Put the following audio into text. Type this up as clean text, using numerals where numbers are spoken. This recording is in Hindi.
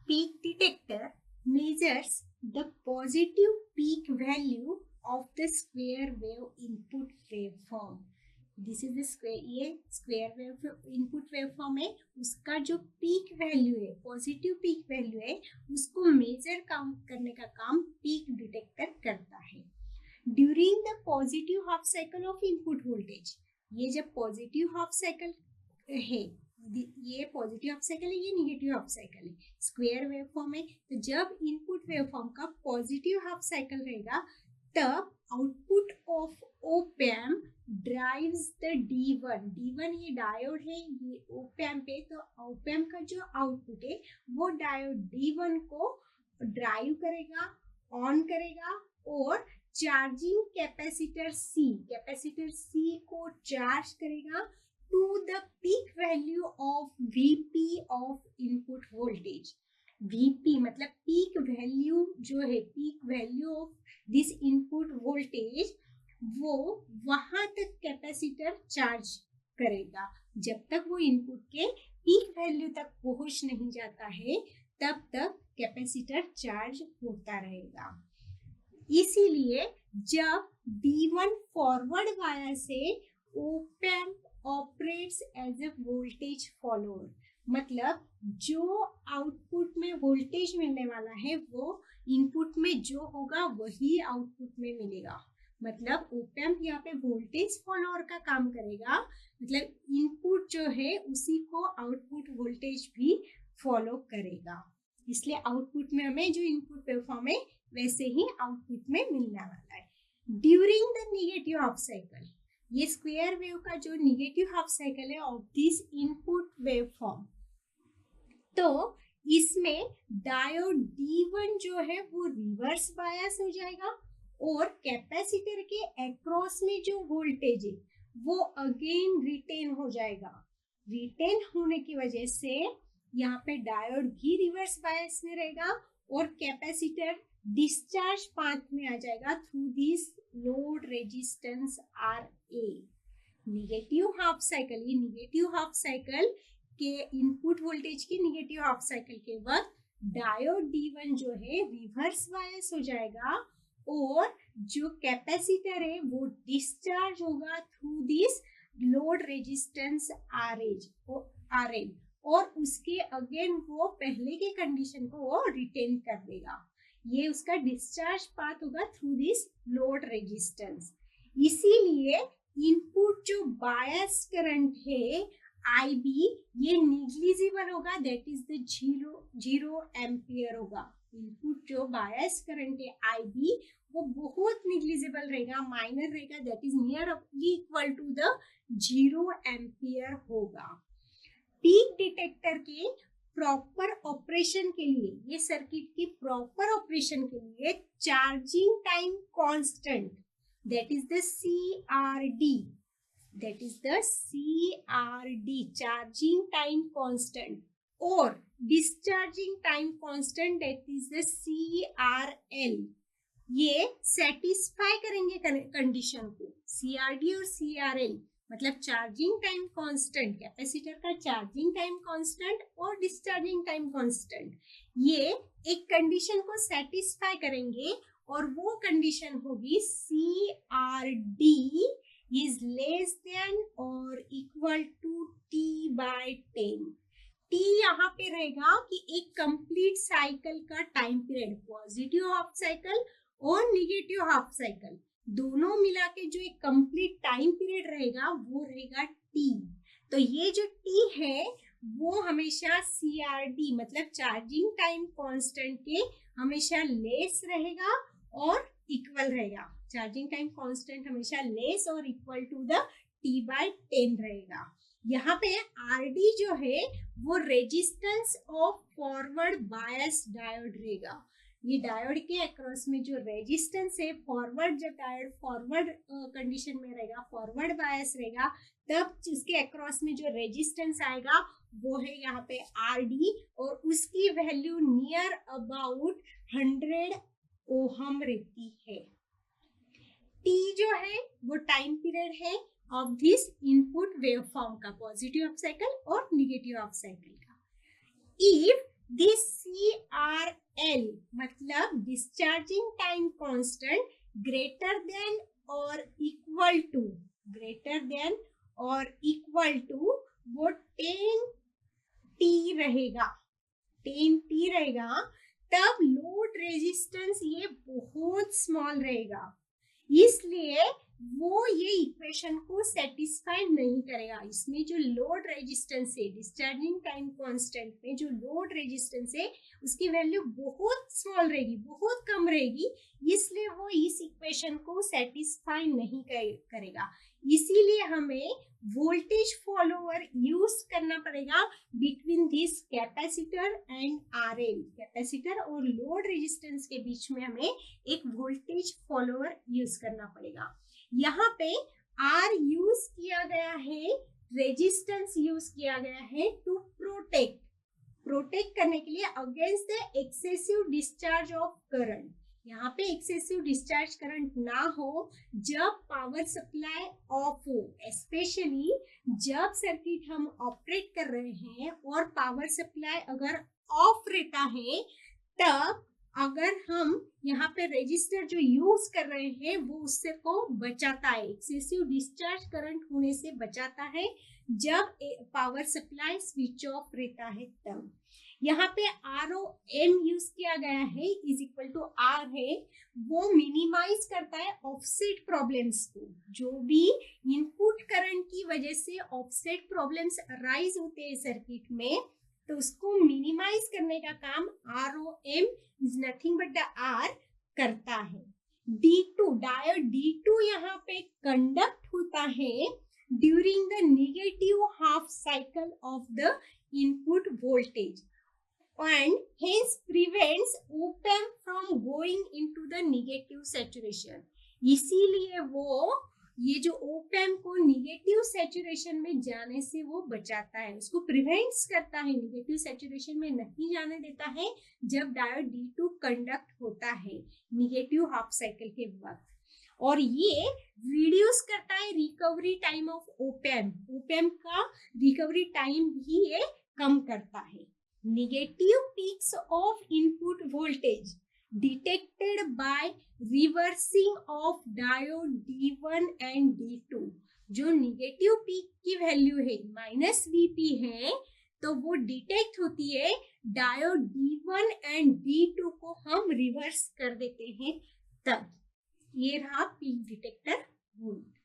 Peak detector measures the positive peak value of the square wave input waveform. This is the square, ये स्क्वेयर वेव इनपुट वेवफॉर्म है, उसका जो पीक वैल्यू है, पॉजिटिव पीक वैल्यू है, उसको मेजर करने का काम पीक डिटेक्टर करता है. During the positive half cycle of input voltage, ये जब पॉजिटिव हाफ साइकिल है, ये पॉजिटिव हाफ साइकिल है, ये निगेटिव हाफ साइकिल है, स्क्वेयर वेवफॉर्म है, तो जब इनपुट वेवफॉर्म का पॉजिटिव हाफ साइकिल रहेगा तब output of op amp drives the D1. D1 ये डायोड है, ये ऑप एम्प है, तो ऑप एम्प का जो आउटपुट है वो डायोड D1 को ड्राइव करेगा, ऑन करेगा और चार्जिंग कैपेसिटर C को चार्ज करेगा to the peak value of VP of input voltage. VP मतलब पीक वैल्यू जो है, peak value of this input voltage, वो वहां तक कैपेसिटर चार्ज करेगा. जब तक वो इनपुट के पीक वैल्यू तक पहुंच नहीं जाता है तब तक कैपेसिटर चार्ज होता रहेगा. इसीलिए जब D1 फॉरवर्ड वायर से op amp operates as a voltage follower, मतलब जो आउटपुट में वोल्टेज मिलने वाला है वो इनपुट में जो होगा वही आउटपुट में मिलेगा. मतलब ऑप एम्प यहाँ पे वोल्टेज फॉलोअर का काम करेगा, मतलब इनपुट जो है उसी को आउटपुट वोल्टेज भी फॉलो करेगा. इसलिए आउटपुट में हमें जो इनपुट वेवफॉर्म है वैसे ही आउटपुट में मिलने वाला है. During the negative half cycle, ये स्क्वेयर वेव का जो निगेटिव हाफ साइकिल है ऑफ दिस इनपुट वेवफॉर्म, तो इसमें डायोड D1 जो है वो रिवर्स बायस हो जाएगा और कैपेसिटर के अक्रॉस में जो वोल्टेज है वो अगेन रिटेन हो जाएगा. रिटेन होने की वजह से यहाँ पे डायोड भी रिवर्स बायस में रहेगा और कैपेसिटर डिस्चार्ज पाथ में आ जाएगा through this load resistance RA. Negative half cycle, ये निगेटिव हाफ साइकिल के इनपुट वोल्टेज की निगेटिव हाफ साइकिल के वक्त डायोड D1 जो है रिवर्स बायस हो जाएगा और जो कैपेसिटर है वो डिस्चार्ज होगा through this load resistance RL और उसके अगेन वो पहले के कंडीशन को वो रिटेन कर देगा. ये उसका डिस्चार्ज पाथ होगा थ्रू दिस लोड रेजिस्टेंस. इसीलिए इनपुट जो बायस करंट है IB, ये निग्लिजिबल होगा, दैट इज द 0 एम्पियर होगा. इनपुट जो बायस करंट है IB वो बहुत निग्लिजिबल रहेगा, माइनर रहेगा, that is nearly equal to the 0 ampere होगा. पीक डिटेक्टर के प्रॉपर ऑपरेशन के लिए, ये सर्किट की प्रॉपर ऑपरेशन के लिए charging time constant, that is the CRD, charging time constant, और discharging time constant, that is the CRL, ये सेटिस्फाई करेंगे कंडीशन को. CRD और CRL मतलब चार्जिंग टाइम कांस्टेंट, कैपेसिटर का चार्जिंग टाइम कांस्टेंट और डिस्चार्जिंग टाइम कांस्टेंट, ये एक कंडीशन को सेटिस्फाई करेंगे और वो कंडीशन होगी CRD इज लेस देन और इक्वल टू T/10. T यहाँ पे रहेगा कि एक कंप्लीट साइकिल का time period, positive half cycle और निगेटिव हाफ साइकिल दोनों मिला के जो एक कंप्लीट टाइम पीरियड रहेगा वो रहेगा T. तो ये जो T है वो हमेशा CRD मतलब चार्जिंग टाइम कांस्टेंट के हमेशा लेस रहेगा और इक्वल रहेगा. चार्जिंग टाइम कांस्टेंट हमेशा लेस और इक्वल टू द T/10 रहेगा. यहाँ पे RD जो है वो resistance of forward bias diode रहेगा. ये डायोड के अक्रॉस में जो रेजिस्टेंस है, फॉरवर्ड, जब डायोड फॉरवर्ड कंडीशन में रहेगा, फॉरवर्ड बायस रहेगा, तब उसके अक्रॉस में जो रेजिस्टेंस आएगा वो है यहाँ पे RD और उसकी वैल्यू नियर अबाउट 100 ओहम रहती है. T जो है वो टाइम पीरियड है ऑफ दिस इनपुट वेवफॉर्म का, पॉजिटिव हाफ साइकिल और निगेटिव हाफ साइकिल का. If this discharging time constant greater than और इक्वल टू, ग्रेटर देन और इक्वल टू वो 10T रहेगा, 10T रहेगा, तब लोड रेजिस्टेंस ये बहुत स्मॉल रहेगा, इसलिए वो ये इक्वेशन को सेटिस्फाई नहीं करेगा। इसमें जो लोड रेजिस्टेंस है, डिस्चार्जिंग टाइम कांस्टेंट में जो लोड रेजिस्टेंस है उसकी वैल्यू बहुत स्मॉल रहेगी, बहुत कम रहेगी, इसलिए वो इस इक्वेशन को सेटिस्फाई नहीं करेगा। इसीलिए हमें वोल्टेज फॉलोअर यूज करना पड़ेगा between this capacitor and RL. Capacitor और लोड रेजिस्टेंस के बीच में हमें एक वोल्टेज फॉलोअर यूज करना पड़ेगा। यहाँ पे आर यूज किया गया है, रेजिस्टेंस यूज किया गया है टू प्रोटेक्ट करने के लिए against the excessive discharge of current. यहाँ पे एक्सेसिव डिस्चार्ज करंट ना हो जब पावर सप्लाई ऑफ हो, स्पेशली जब सर्किट हम ऑपरेट कर रहे हैं और पावर सप्लाई अगर ऑफ रहता है, तब अगर हम यहाँ पे रेजिस्टर जो यूज कर रहे हैं वो उससे को बचाता है, एक्सेसिव डिस्चार्ज करंट होने से बचाता है जब पावर सप्लाई स्विच ऑफ रहता है तब। यहाँ पे ROM यूज किया गया है, इज इक्वल टू R है, वो मिनिमाइज करता है ऑफसेट प्रॉब्लम्स को। जो भी इनपुट करंट की वजह से ऑफसेट प्रॉब्लम्स अराइज होते हैं सर्किट में, तो उसको मिनिमाइज करने का काम ROM is nothing but the R करता है। D2 डायोड D2 यहाँ पे कंडक्ट होता है during the negative half cycle of the input voltage and hence prevents op-amp from going into the negative saturation। इसीलिए वो ये जो op-amp को नेगेटिव सैचुरेशन में जाने से वो बचाता है, उसको प्रिवेंट्स करता है, नेगेटिव सैचुरेशन में नहीं जाने देता है जब डायोड D2 कंडक्ट होता है नेगेटिव हाफ साइकिल के वक्त। और ये रिड्यूस करता है रिकवरी टाइम ऑफ op-amp का रिकवरी टाइम भी ये कम करता है। Negative peaks of input voltage detected by reversing of diode D1 and D2। जो नेगेटिव पीक की वैल्यू है -Vp है, तो वो डिटेक्ट होती है डायोड D1 एंड D2 को हम रिवर्स कर देते हैं तब। ये रहा पीक डिटेक्टर वोल्ट।